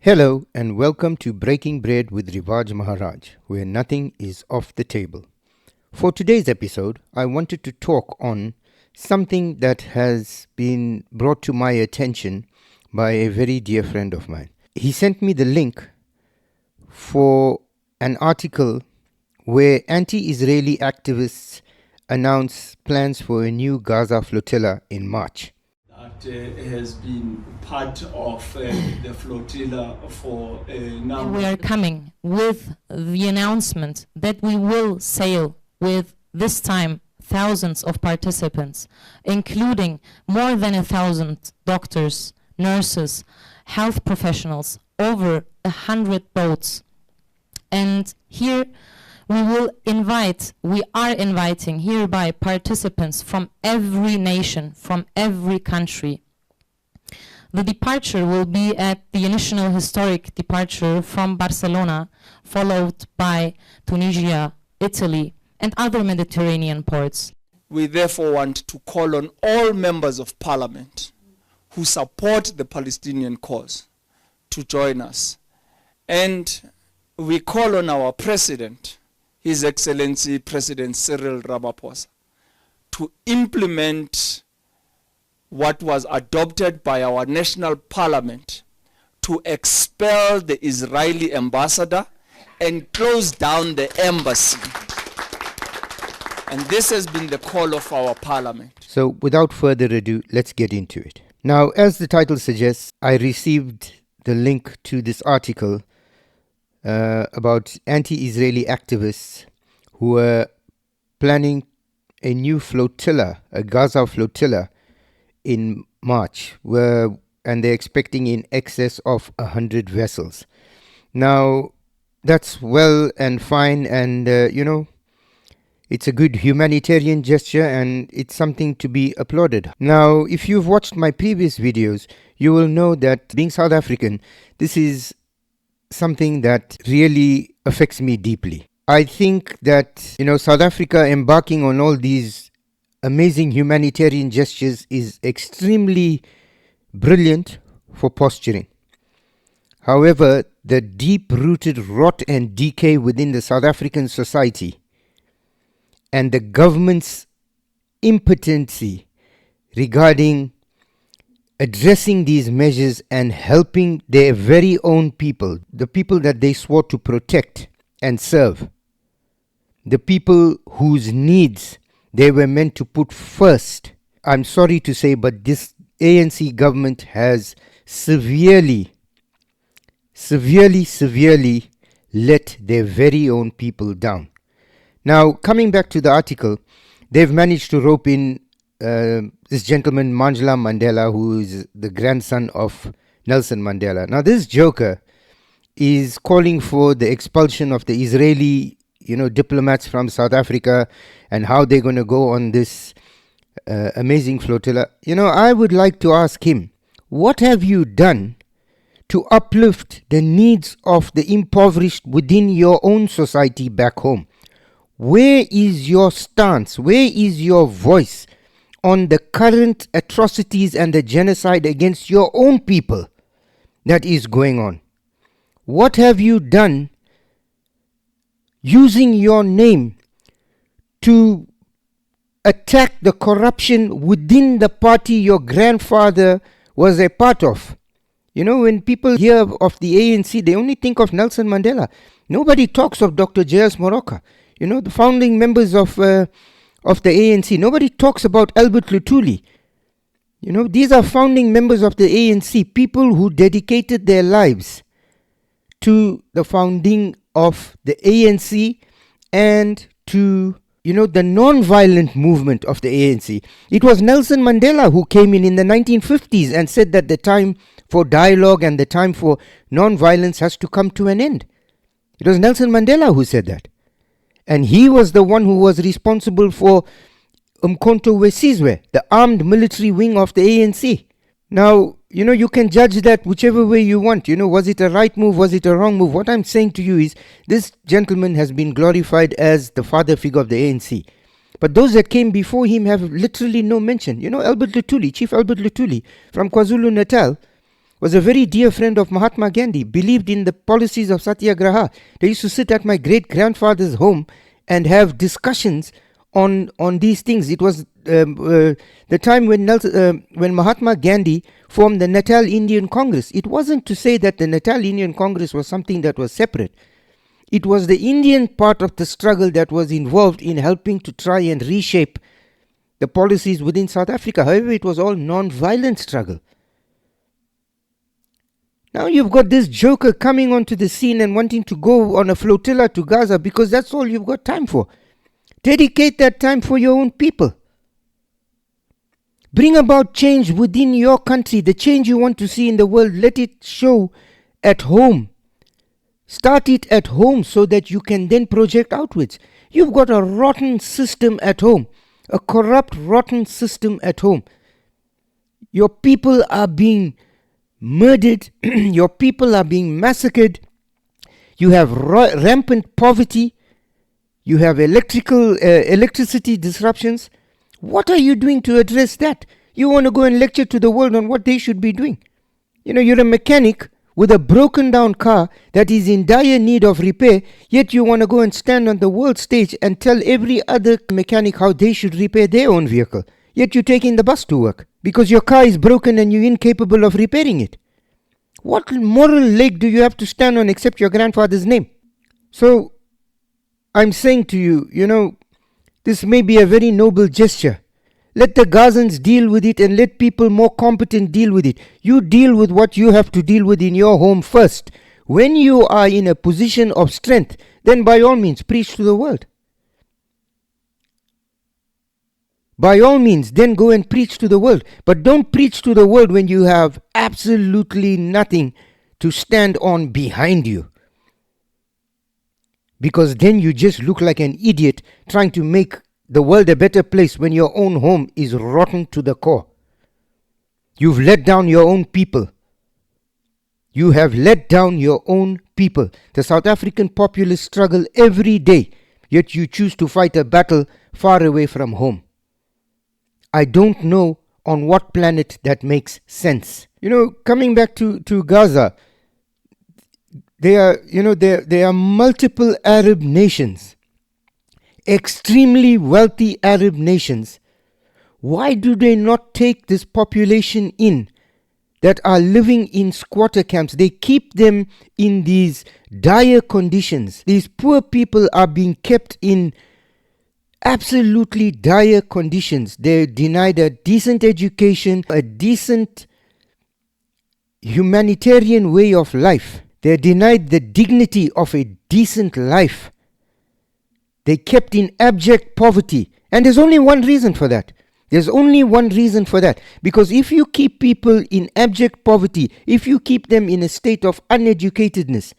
Hello and welcome to Breaking Bread with Rivaj Maharaj, where nothing is off the table. For today's episode, I wanted to talk on something that has been brought to my attention by a very dear friend of mine. He sent me the link for an article where anti-Israeli activists announce plans for a new Gaza flotilla in March. That has been part of the flotilla for a number. We are coming with the announcement that we will sail with, this time, thousands of participants, including more than 1,000 doctors, nurses, health professionals, over 100 boats. And here we are inviting hereby participants from every nation, from every country. The departure will be at the initial historic departure from Barcelona, followed by Tunisia, Italy, and other Mediterranean ports. We therefore want to call on all members of parliament who support the Palestinian cause to join us. And we call on our president, His Excellency President Cyril Ramaphosa, to implement what was adopted by our national parliament to expel the Israeli ambassador and close down the embassy. And this has been the call of our parliament. So without further ado, let's get into it. Now, as the title suggests, I received the link to this article about anti-Israeli activists who are planning a new flotilla, a Gaza flotilla, in March, and they're expecting in excess of 100 vessels. Now, that's well and fine, and it's a good humanitarian gesture, and it's something to be applauded. Now, if you've watched my previous videos, you will know that being South African, this is something that really affects me deeply. I think that, South Africa embarking on all these amazing humanitarian gestures is extremely brilliant for posturing. However, the deep-rooted rot and decay within the South African society and the government's impotency regarding addressing these measures and helping their very own people, the people that they swore to protect and serve, the people whose needs they were meant to put first. I'm sorry to say, but this ANC government has severely let their very own people down. Now, coming back to the article, they've managed to rope in this gentleman, Mandla Mandela, who is the grandson of Nelson Mandela. Now, this joker is calling for the expulsion of the Israeli, diplomats from South Africa and how they're going to go on this amazing flotilla. I would like to ask him, what have you done to uplift the needs of the impoverished within your own society back home? Where is your stance? Where is your voice on the current atrocities and the genocide against your own people that is going on? What have you done using your name to attack the corruption within the party your grandfather was a part of? When people hear of the ANC, they only think of Nelson Mandela. Nobody talks of Dr. J.S. Moroka, the founding members of the ANC. Nobody talks about Albert Luthuli. These are founding members of the ANC, people who dedicated their lives to the founding of the ANC and to, the non-violent movement of the ANC. It was Nelson Mandela who came in the 1950s and said that the time for dialogue and the time for non-violence has to come to an end. It was Nelson Mandela who said that. And he was the one who was responsible for Umkhonto we Sizwe, the armed military wing of the ANC. Now, you can judge that whichever way you want. Was it a right move? Was it a wrong move? What I'm saying to you is this gentleman has been glorified as the father figure of the ANC. But those that came before him have literally no mention. Albert Luthuli, Chief Albert Luthuli from KwaZulu-Natal, was a very dear friend of Mahatma Gandhi, believed in the policies of Satyagraha. They used to sit at my great-grandfather's home and have discussions on these things. It was the time when Mahatma Gandhi formed the Natal Indian Congress. It wasn't to say that the Natal Indian Congress was something that was separate. It was the Indian part of the struggle that was involved in helping to try and reshape the policies within South Africa. However, it was all non-violent struggle. Now you've got this joker coming onto the scene and wanting to go on a flotilla to Gaza because that's all you've got time for. Dedicate that time for your own people. Bring about change within your country, the change you want to see in the world. Let it show at home. Start it at home so that you can then project outwards. You've got a rotten system at home, a corrupt, rotten system at home. Your people are being murdered. Your people are being massacred. You have rampant poverty. You have electricity disruptions. What are you doing to address that? You want to go and lecture to the world on what they should be doing. You're a mechanic with a broken down car that is in dire need of repair, yet you want to go and stand on the world stage and tell every other mechanic how they should repair their own vehicle. Yet you're taking the bus to work because your car is broken and you're incapable of repairing it. What moral leg do you have to stand on except your grandfather's name? So, I'm saying to you, this may be a very noble gesture. Let the Gazans deal with it and let people more competent deal with it. You deal with what you have to deal with in your home first. When you are in a position of strength, then by all means preach to the world. By all means, then go and preach to the world. But don't preach to the world when you have absolutely nothing to stand on behind you. Because then you just look like an idiot trying to make the world a better place when your own home is rotten to the core. You've let down your own people. You have let down your own people. The South African populace struggle every day, yet you choose to fight a battle far away from home. I don't know on what planet that makes sense. Coming back to Gaza, there are multiple Arab nations, extremely wealthy Arab nations. Why do they not take this population in that are living in squatter camps? They keep them in these dire conditions. These poor people are being kept in absolutely dire conditions. They're denied a decent education, a decent humanitarian way of life. They're denied the dignity of a decent life. They're kept in abject poverty. And there's only one reason for that. There's only one reason for that. Because if you keep people in abject poverty, if you keep them in a state of uneducatedness,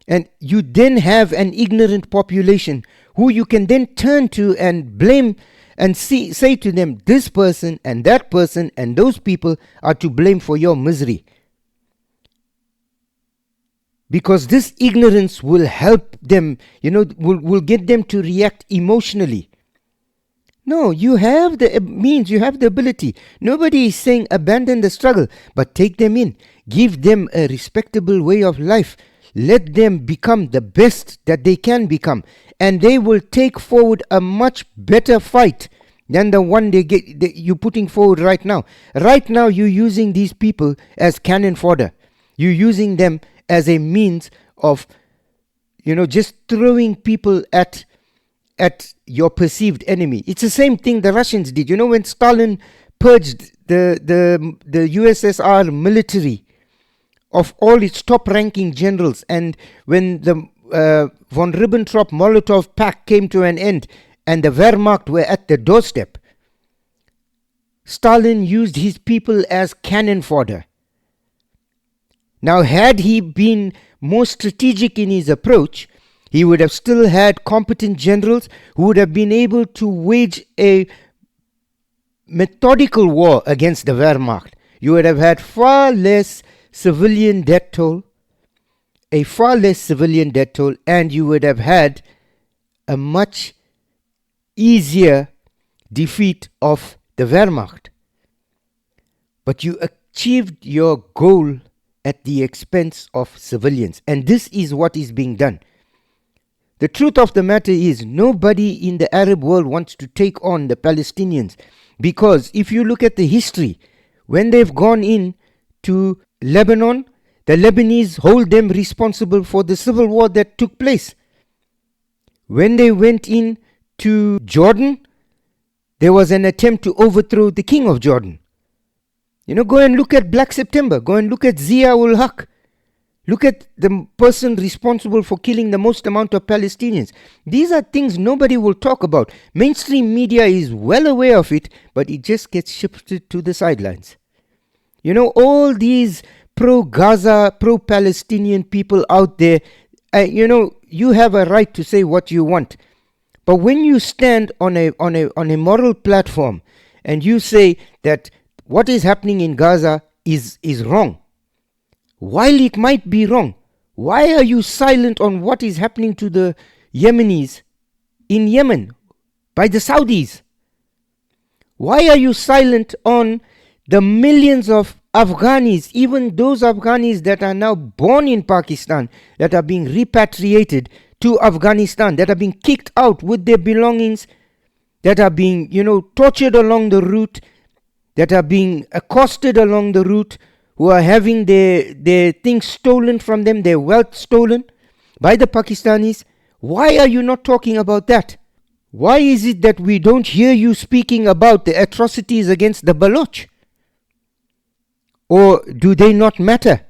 and you then have an ignorant population who you can then turn to and blame and say to them, this person and that person and those people are to blame for your misery. Because this ignorance will help them, will get them to react emotionally. No, you have the means, you have the ability. Nobody is saying abandon the struggle, but take them in. Give them a respectable way of life. Let them become the best that they can become. And they will take forward a much better fight than the one you're putting forward right now. Right now, you're using these people as cannon fodder. You're using them as a means of, just throwing people at your perceived enemy. It's the same thing the Russians did. When Stalin purged the USSR military of all its top-ranking generals, and when the von Ribbentrop-Molotov pact came to an end and the Wehrmacht were at the doorstep, Stalin used his people as cannon fodder. Now, had he been more strategic in his approach, he would have still had competent generals who would have been able to wage a methodical war against the Wehrmacht. You would have had far less civilian death toll, and you would have had a much easier defeat of the Wehrmacht. But you achieved your goal at the expense of civilians. And this is what is being done. The truth of the matter is nobody in the Arab world wants to take on the Palestinians, because if you look at the history, when they've gone in to Lebanon, the Lebanese hold them responsible for the civil war that took place. When they went in to Jordan, there was an attempt to overthrow the king of Jordan. Go and look at Black September. Go and look at Zia ul Haq. Look at the person responsible for killing the most amount of Palestinians. These are things nobody will talk about. Mainstream media is well aware of it, but it just gets shifted to the sidelines. All these pro-Gaza, pro-Palestinian people out there, you have a right to say what you want. But when you stand on a moral platform and you say that what is happening in Gaza is wrong, while it might be wrong, why are you silent on what is happening to the Yemenis in Yemen by the Saudis? Why are you silent on the millions of Afghanis, even those Afghanis that are now born in Pakistan, that are being repatriated to Afghanistan, that are being kicked out with their belongings, that are being, tortured along the route, that are being accosted along the route, who are having their things stolen from them, their wealth stolen by the Pakistanis? Why are you not talking about that? Why is it that we don't hear you speaking about the atrocities against the Baloch? Or do they not matter?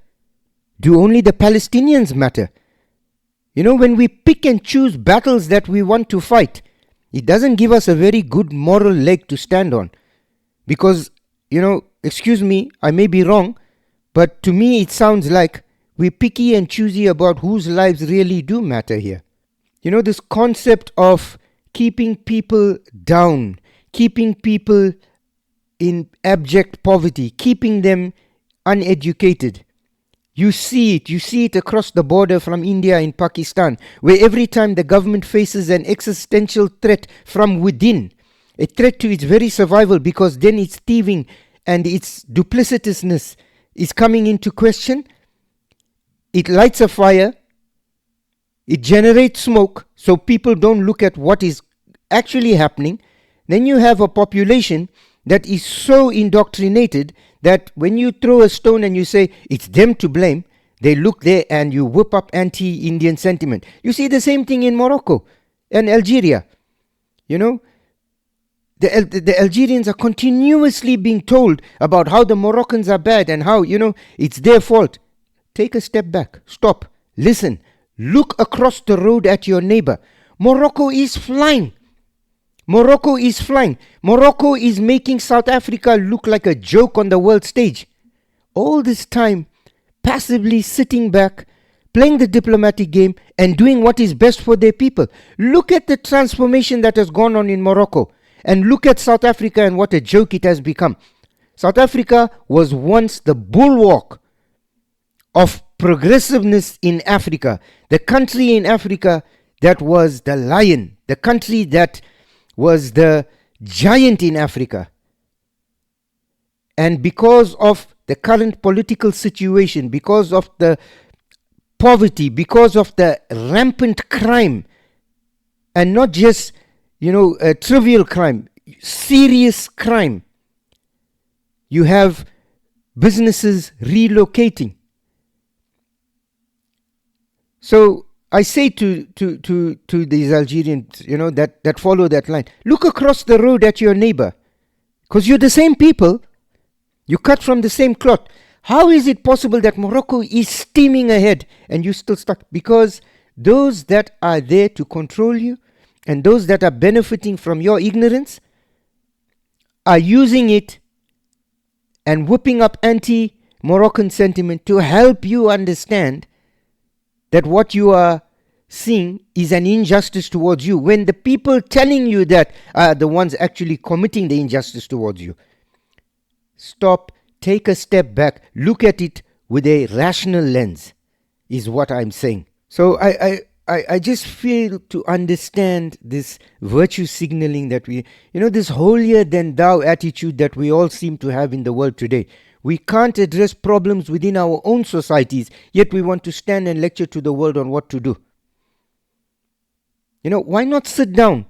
Do only the Palestinians matter? When we pick and choose battles that we want to fight, it doesn't give us a very good moral leg to stand on. Because, excuse me, I may be wrong, but to me it sounds like we're picky and choosy about whose lives really do matter here. This concept of keeping people down, keeping people in abject poverty, keeping them uneducated. You see it across the border from India in Pakistan, where every time the government faces an existential threat from within, a threat to its very survival, because then its thieving and its duplicitousness is coming into question, it lights a fire, it generates smoke, so people don't look at what is actually happening. Then you have a population that is so indoctrinated that when you throw a stone and you say it's them to blame, they look there and you whip up anti-Indian sentiment. You see the same thing in Morocco and Algeria. The Algerians are continuously being told about how the Moroccans are bad and how, it's their fault. Take a step back. Stop. Listen. Look across the road at your neighbor. Morocco is flying. Morocco is flying. Morocco is making South Africa look like a joke on the world stage. All this time, passively sitting back, playing the diplomatic game and doing what is best for their people. Look at the transformation that has gone on in Morocco. And look at South Africa and what a joke it has become. South Africa was once the bulwark of progressiveness in Africa. The country in Africa that was the lion. The country that was the giant in Africa. And because of the current political situation, because of the poverty, because of the rampant crime, and not just a trivial crime, serious crime. You have businesses relocating. So I say to these Algerians, that follow that line, look across the road at your neighbor, because you're the same people. You cut from the same cloth. How is it possible that Morocco is steaming ahead and you're still stuck? Because those that are there to control you, and those that are benefiting from your ignorance, are using it and whipping up anti-Moroccan sentiment to help you understand that what you are seeing is an injustice towards you, when the people telling you that are the ones actually committing the injustice towards you. Stop, take a step back, look at it with a rational lens, is what I'm saying. So I just fail to understand this virtue signaling that we, this holier than thou attitude that we all seem to have in the world today. We can't address problems within our own societies, yet we want to stand and lecture to the world on what to do. Why not sit down?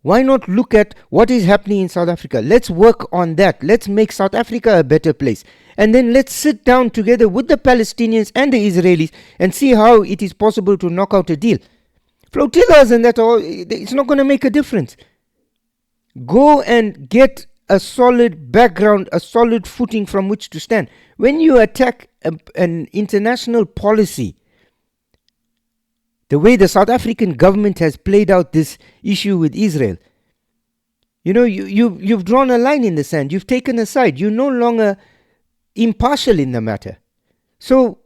Why not look at what is happening in South Africa? Let's work on that. Let's make South Africa a better place. And then let's sit down together with the Palestinians and the Israelis and see how it is possible to knock out a deal. Flotillas and that all, it's not going to make a difference. Go and get a solid background, a solid footing from which to stand. When you attack an international policy, the way the South African government has played out this issue with Israel, you've drawn a line in the sand. You've taken a side. You're no longer impartial in the matter. So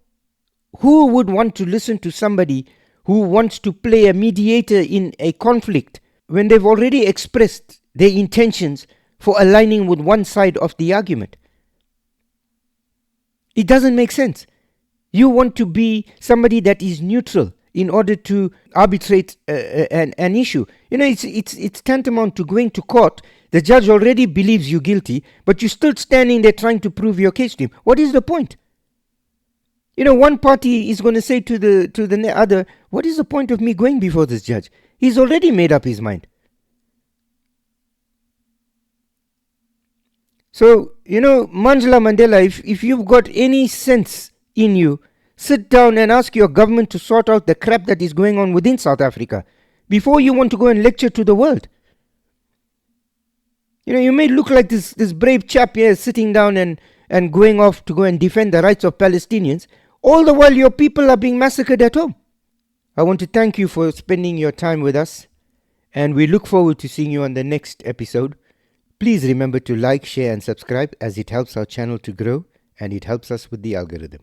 who would want to listen to somebody who wants to play a mediator in a conflict when they've already expressed their intentions for aligning with one side of the argument? It doesn't make sense. You want to be somebody that is neutral in order to arbitrate an issue. It's tantamount to going to court. The judge already believes you guilty, but you're still standing there trying to prove your case to him. What is the point? One party is going to say to the other, what is the point of me going before this judge? He's already made up his mind. So, Mandla Mandela, if you've got any sense in you, sit down and ask your government to sort out the crap that is going on within South Africa before you want to go and lecture to the world. You may look like this brave chap here sitting down and going off to go and defend the rights of Palestinians, all the while your people are being massacred at home. I want to thank you for spending your time with us, and we look forward to seeing you on the next episode. Please remember to like, share and subscribe, as it helps our channel to grow and it helps us with the algorithm.